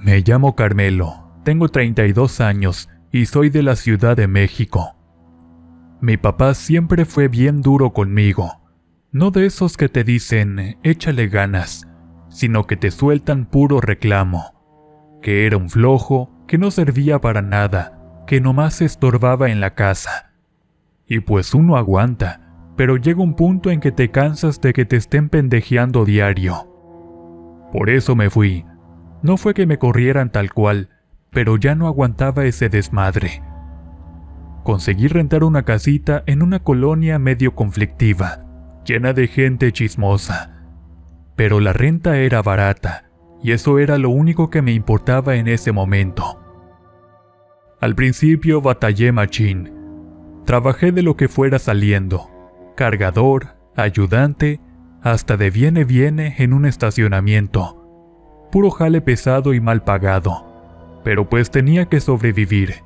Me llamo Carmelo, tengo 32 años y soy de la Ciudad de México. Mi papá siempre fue bien duro conmigo, no de esos que te dicen échale ganas, sino que te sueltan puro reclamo, que era un flojo, que no servía para nada, que nomás estorbaba en la casa. Y pues uno aguanta, pero llega un punto en que te cansas de que te estén pendejeando diario. Por eso me fui. No fue que me corrieran tal cual, pero ya no aguantaba ese desmadre. Conseguí rentar una casita en una colonia medio conflictiva, llena de gente chismosa. Pero la renta era barata, y eso era lo único que me importaba en ese momento. Al principio batallé machín. Trabajé de lo que fuera saliendo, cargador, ayudante, hasta de viene en un estacionamiento. Puro jale pesado y mal pagado, pero pues tenía que sobrevivir.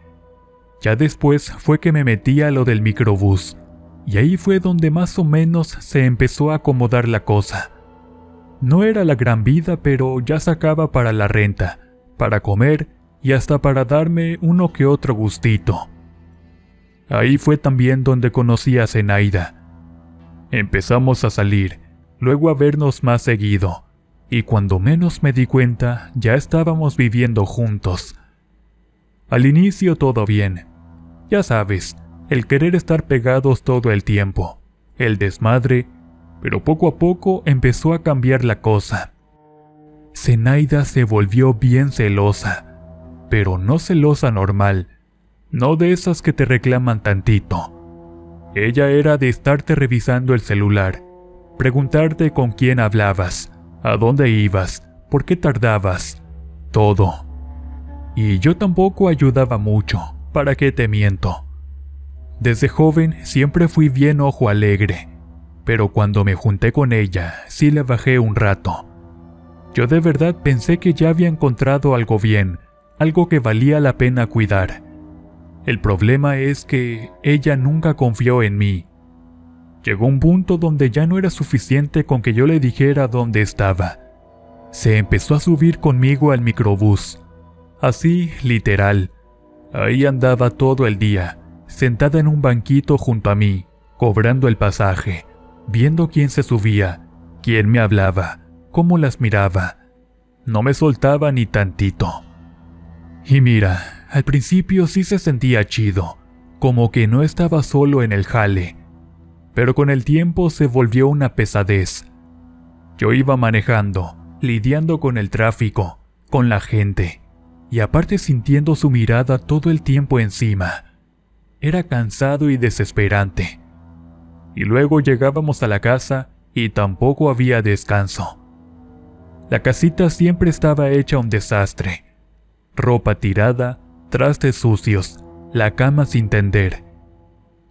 Ya después fue que me metí a lo del microbús, y ahí fue donde más o menos se empezó a acomodar la cosa. No era la gran vida, pero ya sacaba para la renta, para comer y hasta para darme uno que otro gustito. Ahí fue también donde conocí a Zenaida. Empezamos a salir, luego a vernos más seguido, y cuando menos me di cuenta ya estábamos viviendo juntos. Al inicio todo bien. Ya sabes, el querer estar pegados todo el tiempo, el desmadre, pero poco a poco empezó a cambiar la cosa. Zenaida se volvió bien celosa, pero no celosa normal, no de esas que te reclaman tantito. Ella era de estarte revisando el celular, preguntarte con quién hablabas, a dónde ibas, por qué tardabas, todo. Y yo tampoco ayudaba mucho, ¿para qué te miento? Desde joven siempre fui bien ojo alegre, pero cuando me junté con ella sí le bajé un rato. Yo de verdad pensé que ya había encontrado algo bien, algo que valía la pena cuidar. El problema es que ella nunca confió en mí. Llegó un punto donde ya no era suficiente con que yo le dijera dónde estaba. Se empezó a subir conmigo al microbús. Así, literal. Ahí andaba todo el día, sentada en un banquito junto a mí, cobrando el pasaje, viendo quién se subía, quién me hablaba, cómo las miraba. No me soltaba ni tantito. Y mira, al principio sí se sentía chido, como que no estaba solo en el jale, pero con el tiempo se volvió una pesadez. Yo iba manejando, lidiando con el tráfico, con la gente, y aparte sintiendo su mirada todo el tiempo encima. Era cansado y desesperante. Y luego llegábamos a la casa y tampoco había descanso. La casita siempre estaba hecha un desastre. Ropa tirada, trastes sucios, la cama sin tender.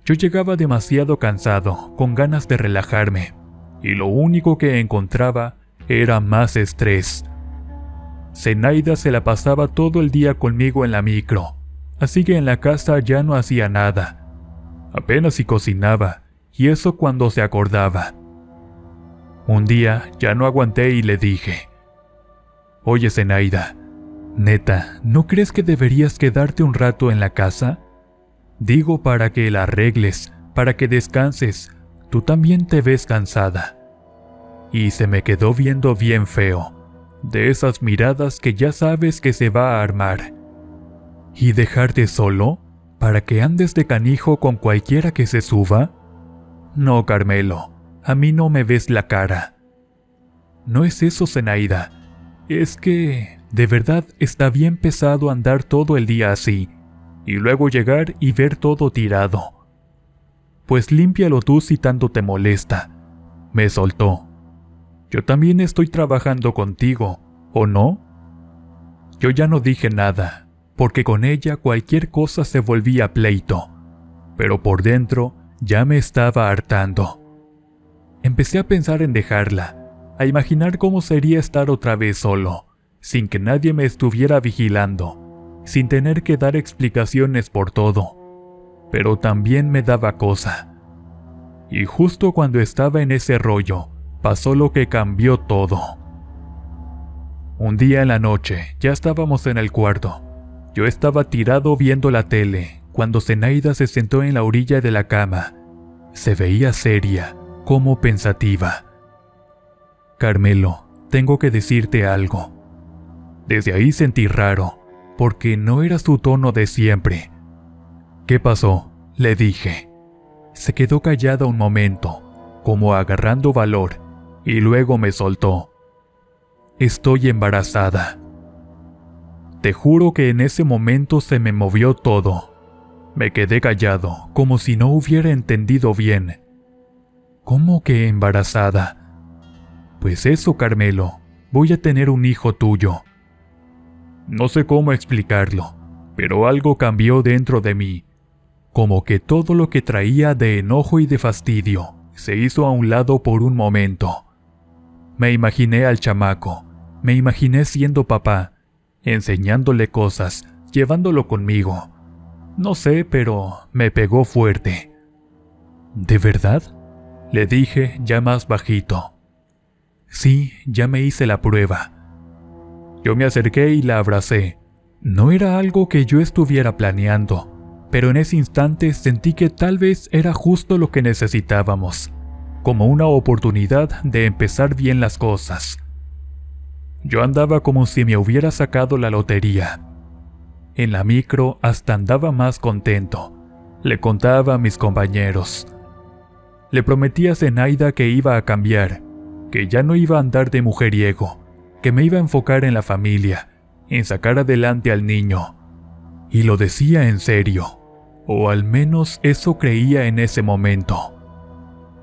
Yo llegaba demasiado cansado, con ganas de relajarme, y lo único que encontraba era más estrés. Zenaida se la pasaba todo el día conmigo en la micro, así que en la casa ya no hacía nada. Apenas si cocinaba, y eso cuando se acordaba. Un día ya no aguanté y le dije: «Oye, Zenaida, neta, ¿no crees que deberías quedarte un rato en la casa? Digo, para que la arregles, para que descanses, tú también te ves cansada». Y se me quedó viendo bien feo, de esas miradas que ya sabes que se va a armar. ¿Y dejarte solo? ¿Para que andes de canijo con cualquiera que se suba? No, Carmelo, a mí no me ves la cara. No es eso, Zenaida. Es que, de verdad, está bien pesado andar todo el día así, y luego llegar y ver todo tirado. Pues límpialo tú si tanto te molesta. Me soltó. Yo también estoy trabajando contigo, ¿o no? Yo ya no dije nada, porque con ella cualquier cosa se volvía pleito, pero por dentro ya me estaba hartando. Empecé a pensar en dejarla, a imaginar cómo sería estar otra vez solo, sin que nadie me estuviera vigilando, sin tener que dar explicaciones por todo. Pero también me daba cosa. Y justo cuando estaba en ese rollo, pasó lo que cambió todo. Un día en la noche, ya estábamos en el cuarto. Yo estaba tirado viendo la tele, cuando Zenaida se sentó en la orilla de la cama. Se veía seria, como pensativa. Carmelo, tengo que decirte algo. Desde ahí sentí raro, porque no era su tono de siempre. ¿Qué pasó?, le dije. Se quedó callada un momento, como agarrando valor, y luego me soltó. Estoy embarazada. Te juro que en ese momento se me movió todo. Me quedé callado, como si no hubiera entendido bien. ¿Cómo que embarazada? Pues eso, Carmelo, voy a tener un hijo tuyo. No sé cómo explicarlo, pero algo cambió dentro de mí. Como que todo lo que traía de enojo y de fastidio se hizo a un lado por un momento. Me imaginé al chamaco, me imaginé siendo papá, enseñándole cosas, llevándolo conmigo. No sé, pero me pegó fuerte. ¿De verdad?, le dije ya más bajito. Sí, ya me hice la prueba. Yo me acerqué y la abracé. No era algo que yo estuviera planeando, pero en ese instante sentí que tal vez era justo lo que necesitábamos, como una oportunidad de empezar bien las cosas. Yo andaba como si me hubiera sacado la lotería. En la micro hasta andaba más contento. Le contaba a mis compañeros. Le prometí a Zenaida que iba a cambiar, que ya no iba a andar de mujeriego, que me iba a enfocar en la familia, en sacar adelante al niño. Y lo decía en serio, o al menos eso creía en ese momento.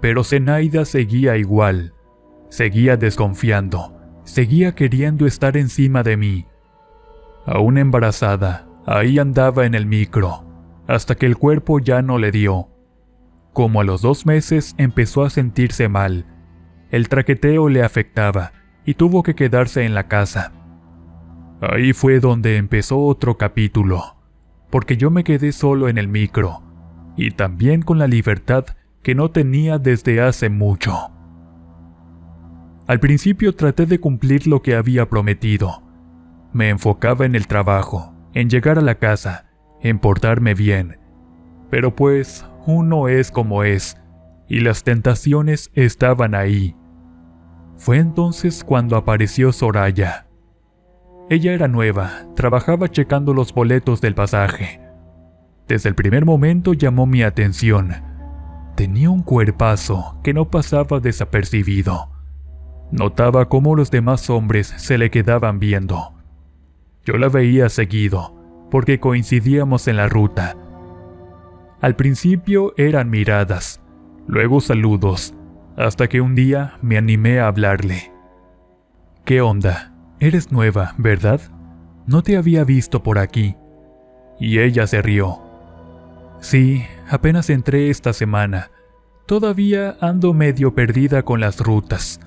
Pero Zenaida seguía igual, seguía desconfiando, seguía queriendo estar encima de mí. Aún embarazada, ahí andaba en el micro, hasta que el cuerpo ya no le dio. Como a los 2 meses empezó a sentirse mal. El traqueteo le afectaba y tuvo que quedarse en la casa. Ahí fue donde empezó otro capítulo, porque yo me quedé solo en el micro, y también con la libertad que no tenía desde hace mucho. Al principio traté de cumplir lo que había prometido. Me enfocaba en el trabajo, en llegar a la casa, en portarme bien. Pero pues, uno es como es, y las tentaciones estaban ahí. Fue entonces cuando apareció Soraya. Ella era nueva, trabajaba checando los boletos del pasaje. Desde el primer momento llamó mi atención. Tenía un cuerpazo que no pasaba desapercibido. Notaba cómo los demás hombres se le quedaban viendo. Yo la veía seguido, porque coincidíamos en la ruta. Al principio eran miradas, luego saludos, hasta que un día me animé a hablarle. ¿Qué onda? Eres nueva, ¿verdad? No te había visto por aquí. Y ella se rió. Sí, apenas entré esta semana. Todavía ando medio perdida con las rutas.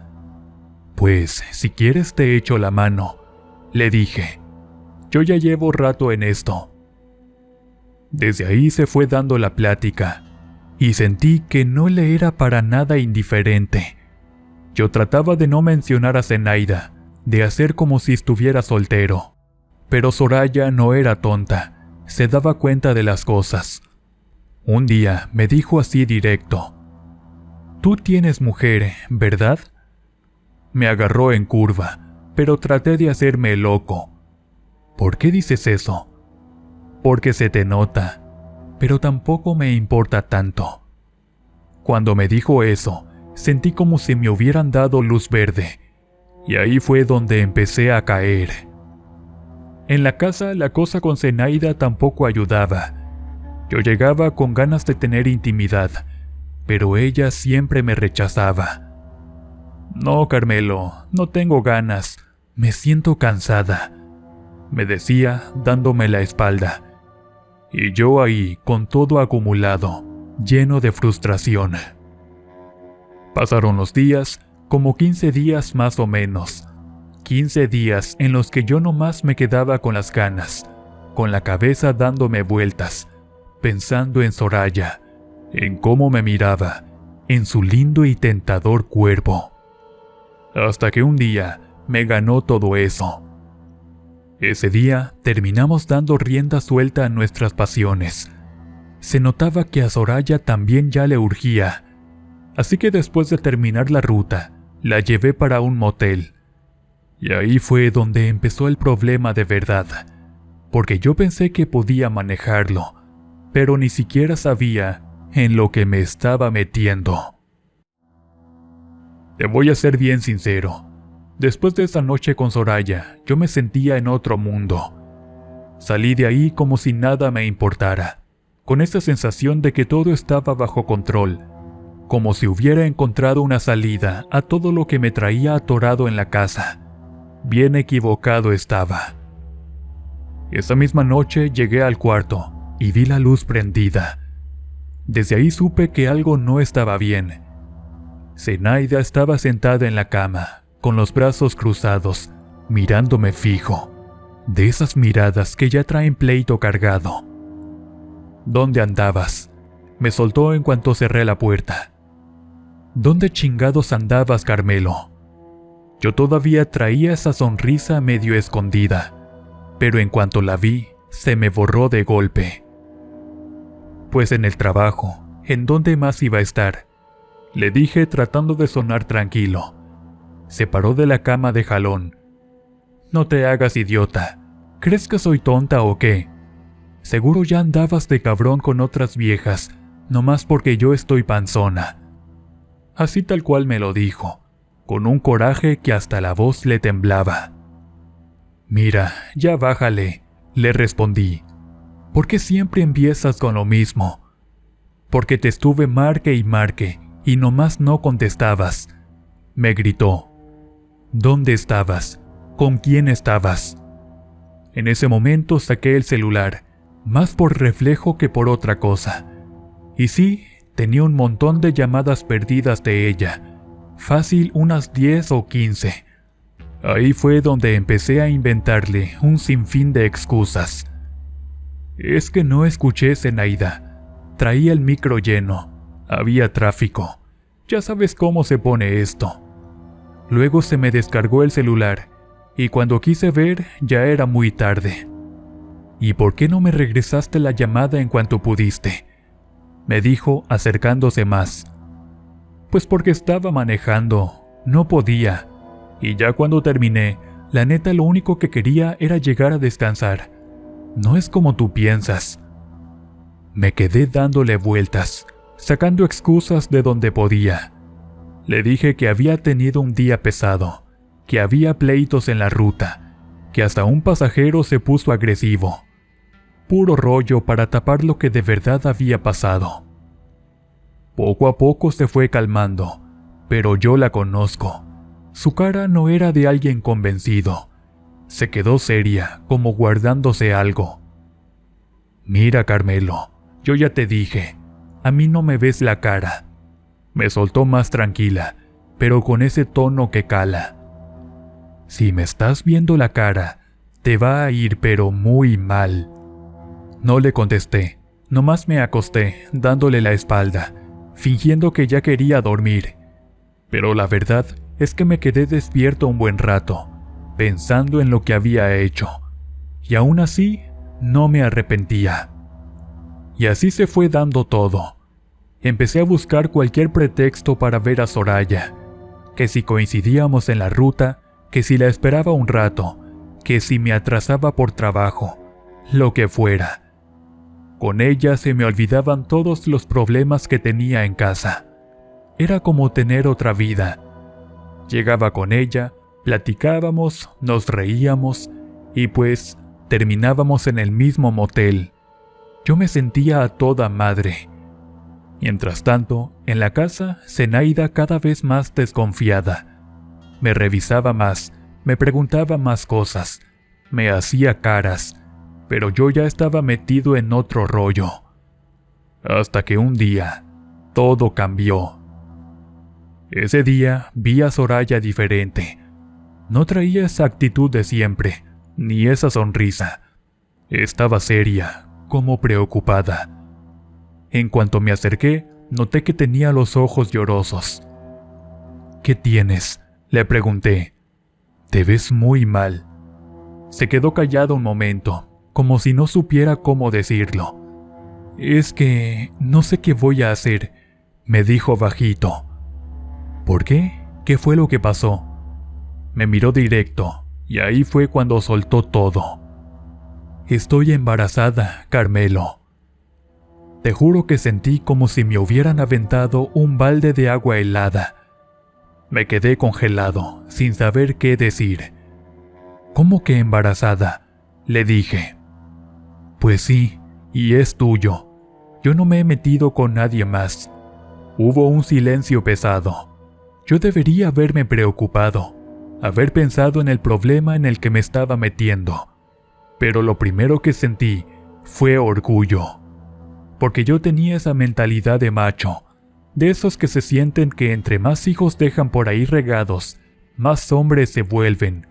Pues, si quieres te echo la mano, le dije. Yo ya llevo rato en esto. Desde ahí se fue dando la plática, y sentí que no le era para nada indiferente. Yo trataba de no mencionar a Zenaida, de hacer como si estuviera soltero. Pero Soraya no era tonta, se daba cuenta de las cosas. Un día me dijo así directo: «Tú tienes mujer, ¿verdad?». Me agarró en curva, pero traté de hacerme el loco. «¿Por qué dices eso?». «Porque se te nota, pero tampoco me importa tanto». Cuando me dijo eso, sentí como si me hubieran dado luz verde, y ahí fue donde empecé a caer. En la casa la cosa con Zenaida tampoco ayudaba. Yo llegaba con ganas de tener intimidad, pero ella siempre me rechazaba. «No, Carmelo, no tengo ganas, me siento cansada», me decía dándome la espalda. Y yo ahí con todo acumulado, lleno de frustración. Pasaron los días, como 15 días más o menos. 15 días en los que yo nomás me quedaba con las ganas, con la cabeza dándome vueltas, pensando en Soraya, en cómo me miraba, en su lindo y tentador cuerpo. Hasta que un día me ganó todo eso. Ese día terminamos dando rienda suelta a nuestras pasiones. Se notaba que a Soraya también ya le urgía, así que después de terminar la ruta, la llevé para un motel. Y ahí fue donde empezó el problema de verdad, porque yo pensé que podía manejarlo, pero ni siquiera sabía en lo que me estaba metiendo. Te voy a ser bien sincero. Después de esa noche con Soraya, yo me sentía en otro mundo. Salí de ahí como si nada me importara, con esa sensación de que todo estaba bajo control, como si hubiera encontrado una salida a todo lo que me traía atorado en la casa. Bien equivocado estaba. Esa misma noche llegué al cuarto y vi la luz prendida. Desde ahí supe que algo no estaba bien. Zenaida estaba sentada en la cama, con los brazos cruzados, mirándome fijo, de esas miradas que ya traen pleito cargado. ¿Dónde andabas?, me soltó en cuanto cerré la puerta. ¿Dónde chingados andabas, Carmelo? Yo todavía traía esa sonrisa medio escondida, pero en cuanto la vi, se me borró de golpe. Pues en el trabajo, ¿en dónde más iba a estar?, le dije tratando de sonar tranquilo. Se paró de la cama de jalón. No te hagas idiota. ¿Crees que soy tonta o qué? Seguro ya andabas de cabrón con otras viejas, nomás porque yo estoy panzona. Así tal cual me lo dijo, con un coraje que hasta la voz le temblaba. Mira, ya bájale, le respondí. ¿Por qué siempre empiezas con lo mismo? Porque te estuve marque y nomás no contestabas. Me gritó. ¿Dónde estabas? ¿Con quién estabas? En ese momento saqué el celular, más por reflejo que por otra cosa. Y sí, tenía un montón de llamadas perdidas de ella, fácil unas 10 o 15. Ahí fue donde empecé a inventarle un sinfín de excusas. Es que no escuché, Zenaida. Traía el micro lleno. Había tráfico. Ya sabes cómo se pone esto. Luego se me descargó el celular, y cuando quise ver ya era muy tarde. ¿Y por qué no me regresaste la llamada en cuanto pudiste?, me dijo acercándose más. Pues porque estaba manejando, no podía, y ya cuando terminé, la neta lo único que quería era llegar a descansar. No es como tú piensas. Me quedé dándole vueltas, sacando excusas de donde podía. Le dije que había tenido un día pesado, que había pleitos en la ruta, que hasta un pasajero se puso agresivo. Puro rollo para tapar lo que de verdad había pasado. Poco a poco se fue calmando, pero yo la conozco. Su cara no era de alguien convencido. Se quedó seria, como guardándose algo. Mira, Carmelo, yo ya te dije, a mí no me ves la cara. Me soltó más tranquila, pero con ese tono que cala. Si me estás viendo la cara, te va a ir pero muy mal. No le contesté, nomás me acosté, dándole la espalda, fingiendo que ya quería dormir. Pero la verdad es que me quedé despierto un buen rato, pensando en lo que había hecho, y aún así no me arrepentía. Y así se fue dando todo. Empecé a buscar cualquier pretexto para ver a Soraya, que si coincidíamos en la ruta, que si la esperaba un rato, que si me atrasaba por trabajo, lo que fuera. Con ella se me olvidaban todos los problemas que tenía en casa. Era como tener otra vida. Llegaba con ella, platicábamos, nos reíamos y pues terminábamos en el mismo motel. Yo me sentía a toda madre. Mientras tanto, en la casa, Zenaida cada vez más desconfiada. Me revisaba más, me preguntaba más cosas, me hacía caras, pero yo ya estaba metido en otro rollo. Hasta que un día, todo cambió. Ese día vi a Soraya diferente. No traía esa actitud de siempre, ni esa sonrisa. Estaba seria, como preocupada. En cuanto me acerqué, noté que tenía los ojos llorosos. ¿Qué tienes?, le pregunté. Te ves muy mal. Se quedó callado un momento, como si no supiera cómo decirlo. Es que no sé qué voy a hacer, me dijo bajito. ¿Por qué? ¿Qué fue lo que pasó? Me miró directo, y ahí fue cuando soltó todo. Estoy embarazada, Carmelo. Te juro que sentí como si me hubieran aventado un balde de agua helada. Me quedé congelado, sin saber qué decir. ¿Cómo que embarazada?, le dije. Pues sí, y es tuyo. Yo no me he metido con nadie más. Hubo un silencio pesado. Yo debería haberme preocupado, haber pensado en el problema en el que me estaba metiendo. Pero lo primero que sentí fue orgullo. Porque yo tenía esa mentalidad de macho, de esos que se sienten que entre más hijos dejan por ahí regados, más hombres se vuelven.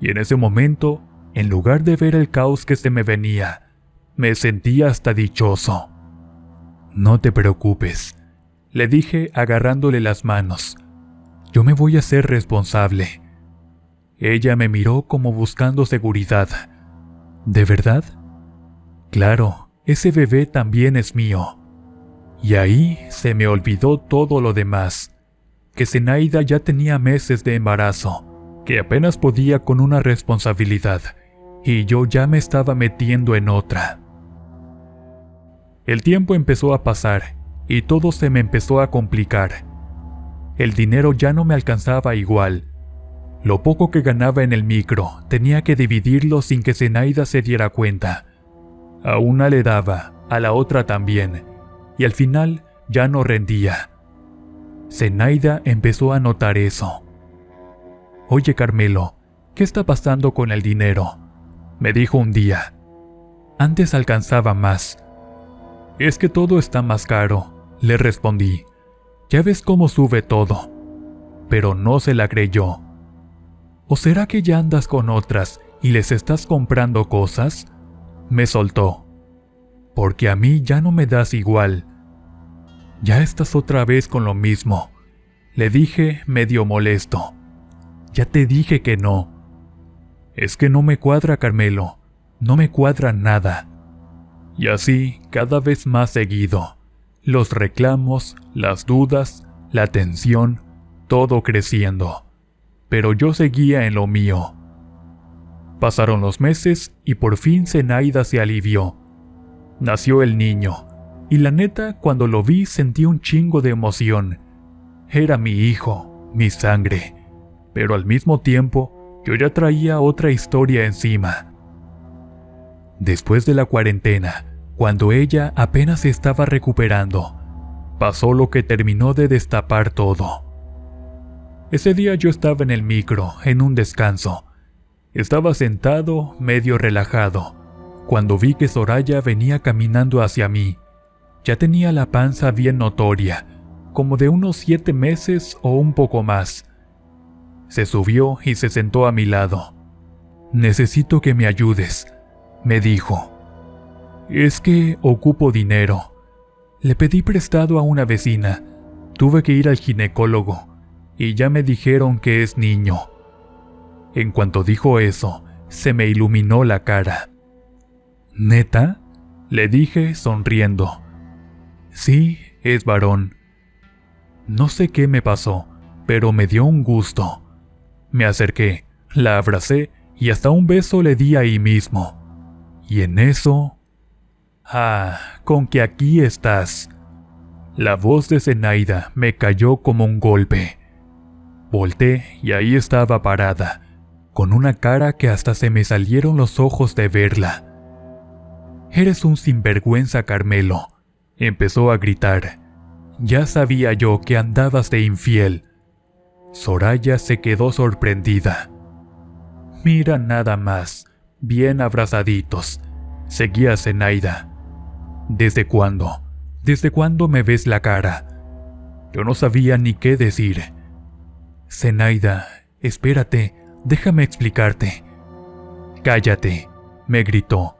Y en ese momento, en lugar de ver el caos que se me venía, me sentía hasta dichoso. No te preocupes, le dije agarrándole las manos. Yo me voy a ser responsable. Ella me miró como buscando seguridad. ¿De verdad? Claro, ese bebé también es mío. Y ahí se me olvidó todo lo demás. Que Zenaida ya tenía meses de embarazo, que apenas podía con una responsabilidad, y yo ya me estaba metiendo en otra. El tiempo empezó a pasar, y todo se me empezó a complicar. El dinero ya no me alcanzaba igual. Lo poco que ganaba en el micro tenía que dividirlo sin que Zenaida se diera cuenta. A una le daba, a la otra también, y al final ya no rendía. Zenaida empezó a notar eso. «Oye, Carmelo, ¿qué está pasando con el dinero?», me dijo un día. «Antes alcanzaba más». «Es que todo está más caro», le respondí. «Ya ves cómo sube todo». Pero no se la creyó. «¿O será que ya andas con otras y les estás comprando cosas?», me soltó. «Porque a mí ya no me das igual». «Ya estás otra vez con lo mismo», le dije medio molesto. «Ya te dije que no». «Es que no me cuadra, Carmelo, no me cuadra nada». Y así cada vez más seguido. Los reclamos, las dudas, la tensión, todo creciendo. Pero yo seguía en lo mío. Pasaron los meses y por fin Zenaida se alivió. Nació el niño, y la neta, cuando lo vi sentí un chingo de emoción. Era mi hijo, mi sangre, pero al mismo tiempo yo ya traía otra historia encima. Después de la cuarentena, cuando ella apenas se estaba recuperando, pasó lo que terminó de destapar todo. Ese día yo estaba en el micro, en un descanso. Estaba sentado, medio relajado, cuando vi que Soraya venía caminando hacia mí. Ya tenía la panza bien notoria, como de unos 7 meses o un poco más. Se subió y se sentó a mi lado. «Necesito que me ayudes», me dijo. «Es que ocupo dinero. Le pedí prestado a una vecina. Tuve que ir al ginecólogo y ya me dijeron que es niño». En cuanto dijo eso, se me iluminó la cara. «¿Neta?», le dije sonriendo. «Sí, es varón». No sé qué me pasó, pero me dio un gusto. Me acerqué, la abracé y hasta un beso le di ahí mismo. Y en eso... «Ah, con que aquí estás». La voz de Zenaida me cayó como un golpe. Volté y ahí estaba parada, con una cara que hasta se me salieron los ojos de verla. «Eres un sinvergüenza, Carmelo», empezó a gritar. «Ya sabía yo que andabas de infiel». Soraya se quedó sorprendida. «Mira nada más, bien abrazaditos», seguía Zenaida. «¿Desde cuándo? ¿Desde cuándo me ves la cara?». Yo no sabía ni qué decir. «Zenaida, espérate, déjame explicarte». «Cállate», me gritó.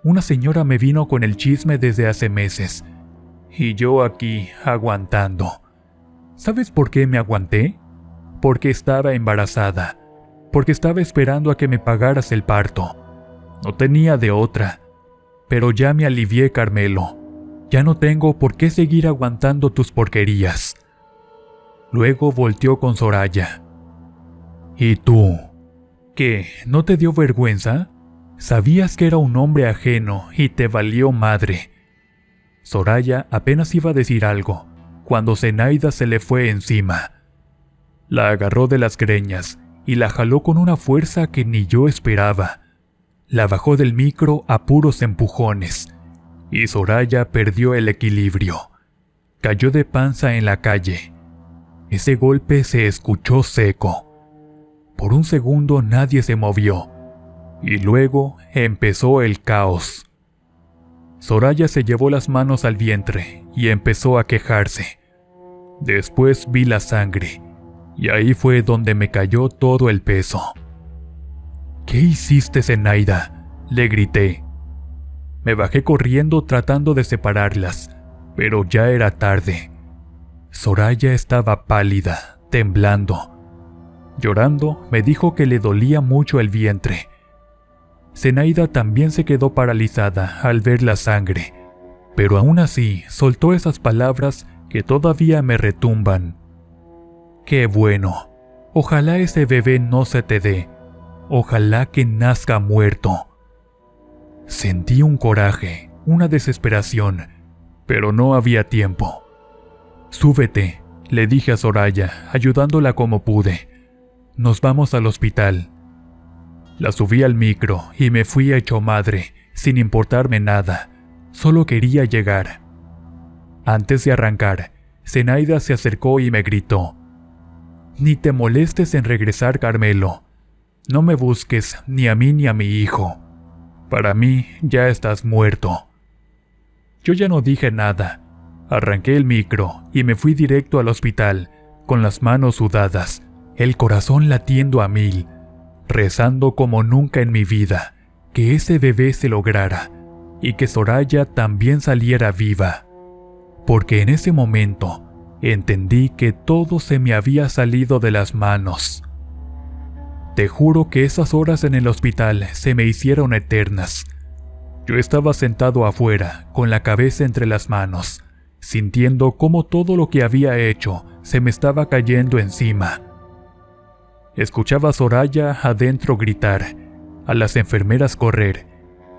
«Una señora me vino con el chisme desde hace meses, y yo aquí aguantando. ¿Sabes por qué me aguanté? Porque estaba embarazada. porque estaba esperando a que me pagaras el parto. No tenía de otra. Pero ya me alivié, Carmelo. Ya no tengo por qué seguir aguantando tus porquerías. Luego volteó con Soraya. ¿Y tú? ¿Qué? ¿No te dio vergüenza? Sabías que era un hombre ajeno y te valió madre. Soraya apenas iba a decir algo, cuando Zenaida se le fue encima. La agarró de las greñas y la jaló con una fuerza que ni yo esperaba. La bajó del micro a puros empujones, y Soraya perdió el equilibrio. Cayó de panza en la calle. Ese golpe se escuchó seco. Por un segundo nadie se movió, y luego empezó el caos. Soraya se llevó las manos al vientre y empezó a quejarse. Después vi la sangre, y ahí fue donde me cayó todo el peso. ¿Qué hiciste, Zenaida?, le grité. Me bajé corriendo tratando de separarlas, pero ya era tarde. Soraya estaba pálida, temblando. Llorando, me dijo que le dolía mucho el vientre. Zenaida también se quedó paralizada al ver la sangre, pero aún así soltó esas palabras que todavía me retumban. ¡Qué bueno! Ojalá ese bebé no se te dé. Ojalá que nazca muerto. Sentí un coraje, una desesperación, pero no había tiempo. «Súbete», le dije a Soraya, ayudándola como pude. «Nos vamos al hospital». La subí al micro y me fui hecho madre, sin importarme nada. Solo quería llegar. Antes de arrancar, Zenaida se acercó y me gritó: «Ni te molestes en regresar, Carmelo. No me busques ni a mí ni a mi hijo. Para mí ya estás muerto». Yo ya no dije nada. Arranqué el micro y me fui directo al hospital, con las manos sudadas, el corazón latiendo a 1000, rezando como nunca en mi vida que ese bebé se lograra y que Soraya también saliera viva. Porque en ese momento entendí que todo se me había salido de las manos. Te juro que esas horas en el hospital se me hicieron eternas. Yo estaba sentado afuera, con la cabeza entre las manos, sintiendo cómo todo lo que había hecho se me estaba cayendo encima. Escuchaba a Soraya adentro gritar, a las enfermeras correr,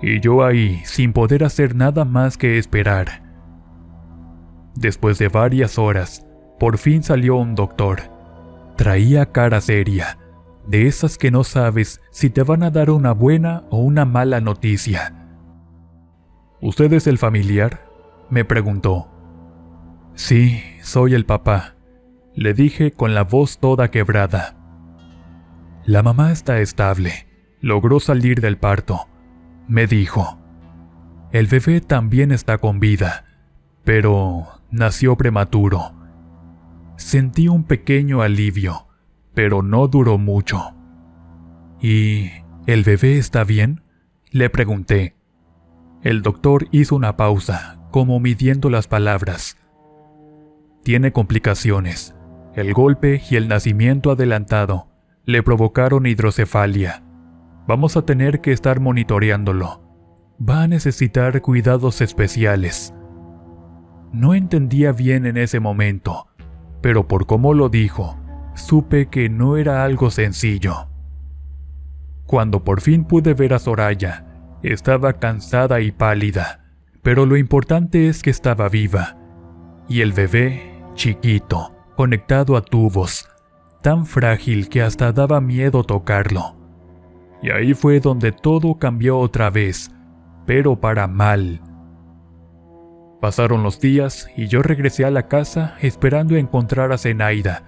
y yo ahí sin poder hacer nada más que esperar. Después de varias horas, por fin salió un doctor. Traía cara seria, de esas que no sabes si te van a dar una buena o una mala noticia. «¿Usted es el familiar?», me preguntó. «Sí, soy el papá», le dije con la voz toda quebrada. «La mamá está estable, logró salir del parto», me dijo. «El bebé también está con vida, pero nació prematuro». Sentí un pequeño alivio, pero no duró mucho. «¿Y el bebé está bien?», le pregunté. El doctor hizo una pausa, como midiendo las palabras. «Tiene complicaciones. El golpe y el nacimiento adelantado le provocaron hidrocefalia. Vamos a tener que estar monitoreándolo. Va a necesitar cuidados especiales». No entendía bien en ese momento, pero por cómo lo dijo, supe que no era algo sencillo. Cuando por fin pude ver a Soraya, estaba cansada y pálida, pero lo importante es que estaba viva. Y el bebé, chiquito, conectado a tubos, tan frágil que hasta daba miedo tocarlo. Y ahí fue donde todo cambió otra vez, pero para mal. Pasaron los días y yo regresé a la casa esperando encontrar a Zenaida,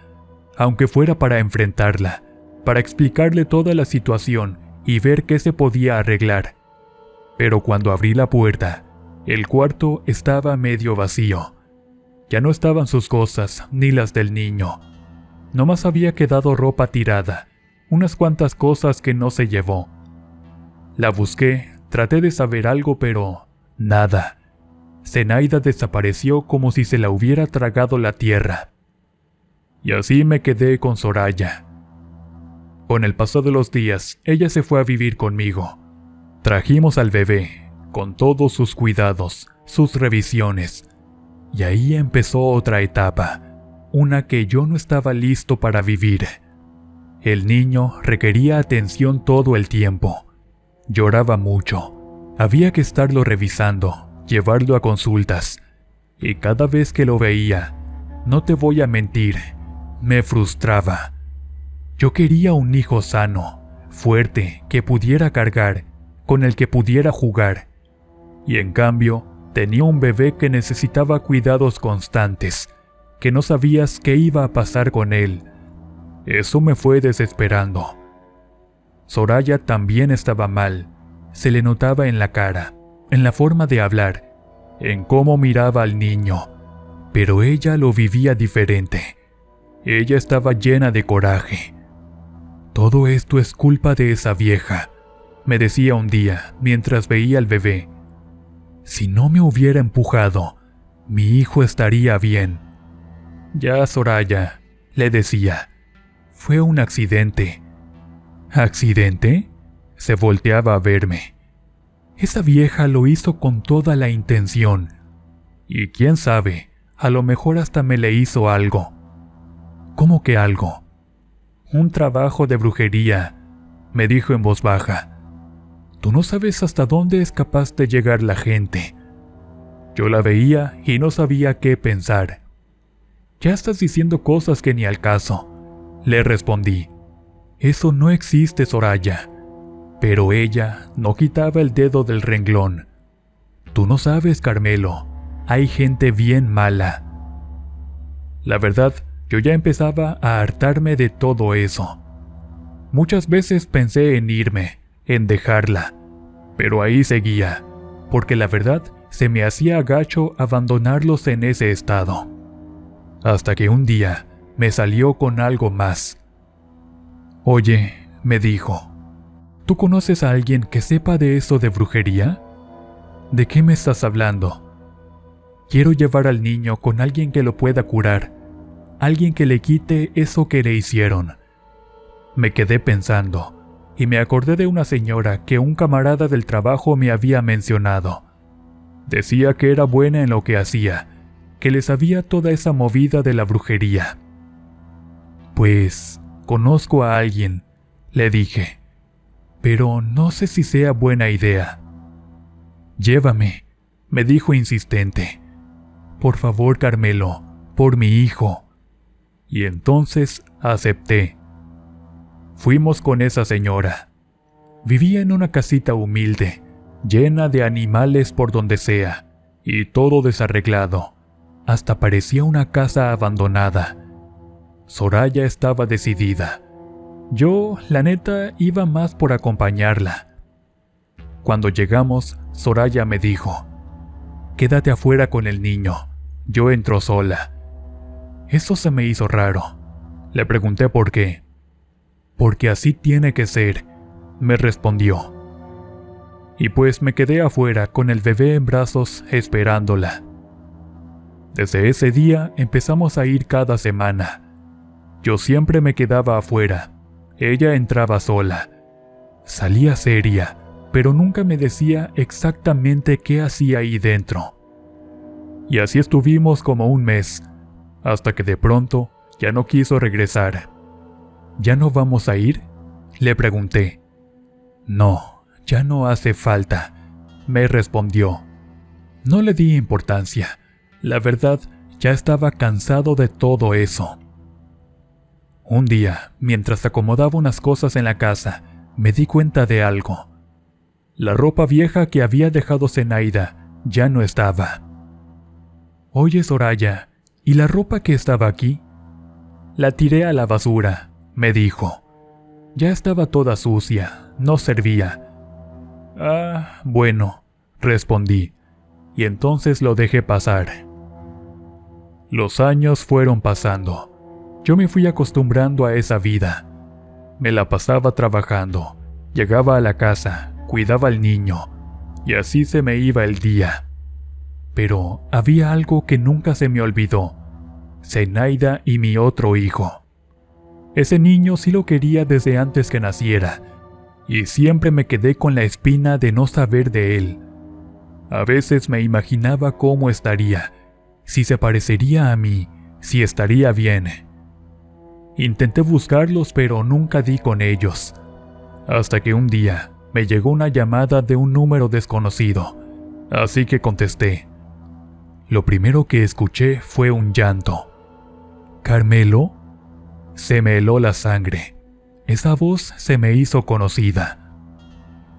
aunque fuera para enfrentarla, para explicarle toda la situación y ver qué se podía arreglar. Pero cuando abrí la puerta, el cuarto estaba medio vacío. Ya no estaban sus cosas ni las del niño. Nomás había quedado ropa tirada, unas cuantas cosas que no se llevó. La busqué, traté de saber algo, pero nada. Zenaida desapareció como si se la hubiera tragado la tierra. Y así me quedé con Soraya. Con el paso de los días, ella se fue a vivir conmigo. Trajimos al bebé, con todos sus cuidados, sus revisiones. Y ahí empezó otra etapa, una que yo no estaba listo para vivir. El niño requería atención todo el tiempo. Lloraba mucho. Había que estarlo revisando, llevarlo a consultas. Y cada vez que lo veía, no te voy a mentir, me frustraba. Yo quería un hijo sano, fuerte, que pudiera cargar, con el que pudiera jugar. Y en cambio, tenía un bebé que necesitaba cuidados constantes, que no sabías qué iba a pasar con él. Eso me fue desesperando. Soraya también estaba mal. Se le notaba en la cara, en la forma de hablar, en cómo miraba al niño. Pero ella lo vivía diferente. Ella estaba llena de coraje. Todo esto es culpa de esa vieja, me decía un día mientras veía al bebé. Si no me hubiera empujado, mi hijo estaría bien. Ya, Soraya, le decía, fue un accidente. ¿Accidente? Se volteaba a verme. Esa vieja lo hizo con toda la intención. Y quién sabe, a lo mejor hasta me le hizo algo. ¿Cómo que algo? Un trabajo de brujería, me dijo en voz baja. Tú no sabes hasta dónde es capaz de llegar la gente. Yo la veía y no sabía qué pensar. Ya estás diciendo cosas que ni al caso, le respondí. Eso no existe, Soraya. Pero ella no quitaba el dedo del renglón. Tú no sabes, Carmelo, hay gente bien mala. La verdad, yo ya empezaba a hartarme de todo eso. Muchas veces pensé en irme, en dejarla, pero ahí seguía, porque la verdad se me hacía gacho abandonarlos en ese estado. Hasta que un día me salió con algo más. Oye, me dijo, ¿tú conoces a alguien que sepa de eso de brujería? ¿De qué me estás hablando? Quiero llevar al niño con alguien que lo pueda curar, alguien que le quite eso que le hicieron. Me quedé pensando, y me acordé de una señora que un camarada del trabajo me había mencionado. Decía que era buena en lo que hacía, que le sabía toda esa movida de la brujería. Pues, conozco a alguien, le dije, pero no sé si sea buena idea. Llévame, me dijo insistente. Por favor, Carmelo, por mi hijo. Y entonces acepté. Fuimos con esa señora. Vivía en una casita humilde, llena de animales por donde sea, y todo desarreglado. Hasta parecía una casa abandonada. Soraya estaba decidida. Yo, la neta, iba más por acompañarla. Cuando llegamos, Soraya me dijo, «Quédate afuera con el niño, yo entro sola». Eso se me hizo raro. Le pregunté por qué. «Porque así tiene que ser», me respondió. Y pues me quedé afuera con el bebé en brazos esperándola. Desde ese día empezamos a ir cada semana. Yo siempre me quedaba afuera. Ella entraba sola. Salía seria, pero nunca me decía exactamente qué hacía ahí dentro. Y así estuvimos como un mes, hasta que de pronto ya no quiso regresar. ¿Ya no vamos a ir?, le pregunté. No, ya no hace falta, me respondió. No le di importancia. La verdad, ya estaba cansado de todo eso. Un día, mientras acomodaba unas cosas en la casa, me di cuenta de algo. La ropa vieja que había dejado Zenaida ya no estaba. Oye, Soraya, ¿y la ropa que estaba aquí? La tiré a la basura, me dijo. Ya estaba toda sucia, no servía. Ah, bueno, respondí, y entonces lo dejé pasar. Los años fueron pasando. Yo me fui acostumbrando a esa vida. Me la pasaba trabajando, llegaba a la casa, cuidaba al niño, y así se me iba el día. Pero había algo que nunca se me olvidó: Zenaida y mi otro hijo. Ese niño sí lo quería desde antes que naciera, y siempre me quedé con la espina de no saber de él. A veces me imaginaba cómo estaría, si se parecería a mí, si estaría bien. Intenté buscarlos, pero nunca di con ellos, hasta que un día me llegó una llamada de un número desconocido, así que contesté. Lo primero que escuché fue un llanto. ¿Carmelo? Se me heló la sangre. Esa voz se me hizo conocida.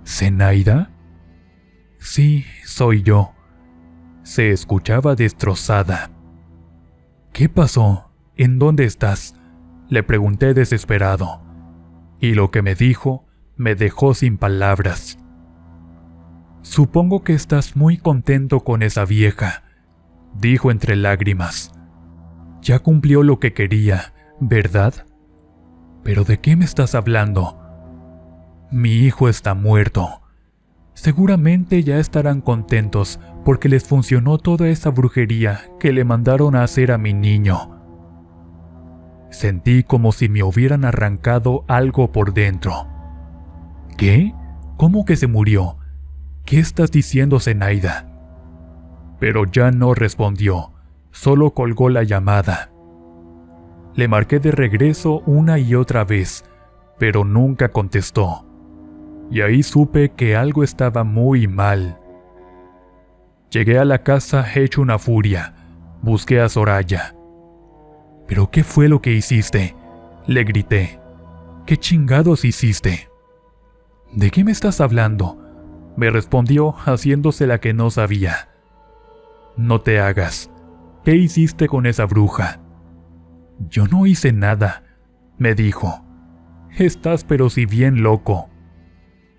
¿Zenaida? Sí, soy yo. Se escuchaba destrozada. ¿Qué pasó? ¿En dónde estás?, le pregunté desesperado, y lo que me dijo me dejó sin palabras. Supongo que estás muy contento con esa vieja, dijo entre lágrimas. Ya cumplió lo que quería, ¿verdad? ¿Pero de qué me estás hablando? Mi hijo está muerto. Seguramente ya estarán contentos porque les funcionó toda esa brujería que le mandaron a hacer a mi niño. Sentí como si me hubieran arrancado algo por dentro. ¿Qué? ¿Cómo que se murió? ¿Qué estás diciendo, Zenaida? Pero ya no respondió, solo colgó la llamada. Le marqué de regreso una y otra vez, pero nunca contestó. Y ahí supe que algo estaba muy mal. Llegué a la casa hecho una furia. Busqué a Soraya. ¿Pero qué fue lo que hiciste?, le grité. ¿Qué chingados hiciste? ¿De qué me estás hablando?, me respondió haciéndose la que no sabía. No te hagas. ¿Qué hiciste con esa bruja? Yo no hice nada, me dijo. Estás pero si bien loco.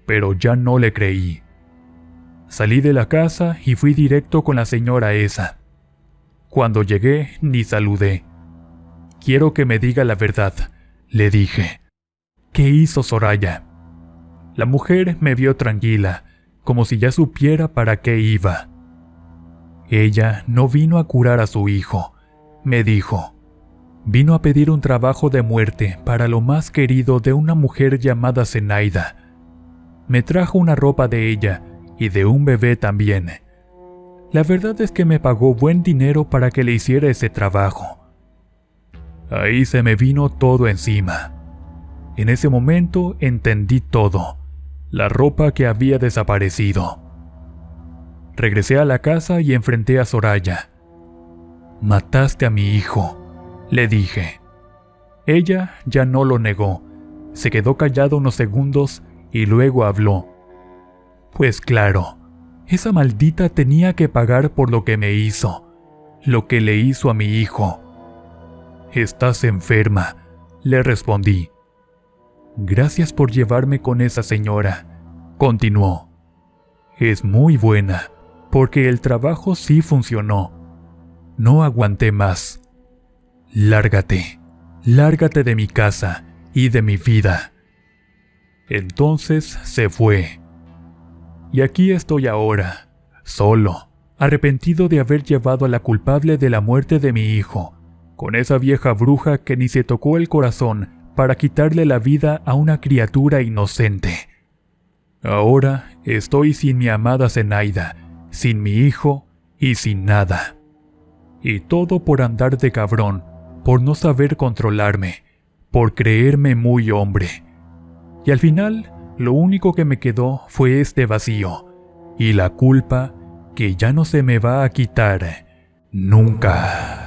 Pero ya no le creí. Salí de la casa y fui directo con la señora esa. Cuando llegué, ni saludé. Quiero que me diga la verdad, le dije. ¿Qué hizo Soraya? La mujer me vio tranquila, como si ya supiera para qué iba. Ella no vino a curar a su hijo, me dijo. Vino a pedir un trabajo de muerte para lo más querido de una mujer llamada Zenaida. Me trajo una ropa de ella y de un bebé también. La verdad es que me pagó buen dinero para que le hiciera ese trabajo. Ahí se me vino todo encima. En ese momento entendí todo. La ropa que había desaparecido. Regresé a la casa y enfrenté a Soraya. «Mataste a mi hijo», le dije. Ella ya no lo negó. Se quedó callado unos segundos y luego habló. Pues claro, esa maldita tenía que pagar por lo que me hizo, lo que le hizo a mi hijo. «Estás enferma», le respondí. «Gracias por llevarme con esa señora», continuó. «Es muy buena, porque el trabajo sí funcionó. No aguanté más. Lárgate, lárgate de mi casa y de mi vida». Entonces se fue. Y aquí estoy ahora, solo, arrepentido de haber llevado a la culpable de la muerte de mi hijo, con esa vieja bruja que ni se tocó el corazón para quitarle la vida a una criatura inocente. Ahora estoy sin mi amada Zenaida, sin mi hijo y sin nada. Y todo por andar de cabrón, por no saber controlarme, por creerme muy hombre. Y al final, lo único que me quedó fue este vacío, y la culpa que ya no se me va a quitar nunca.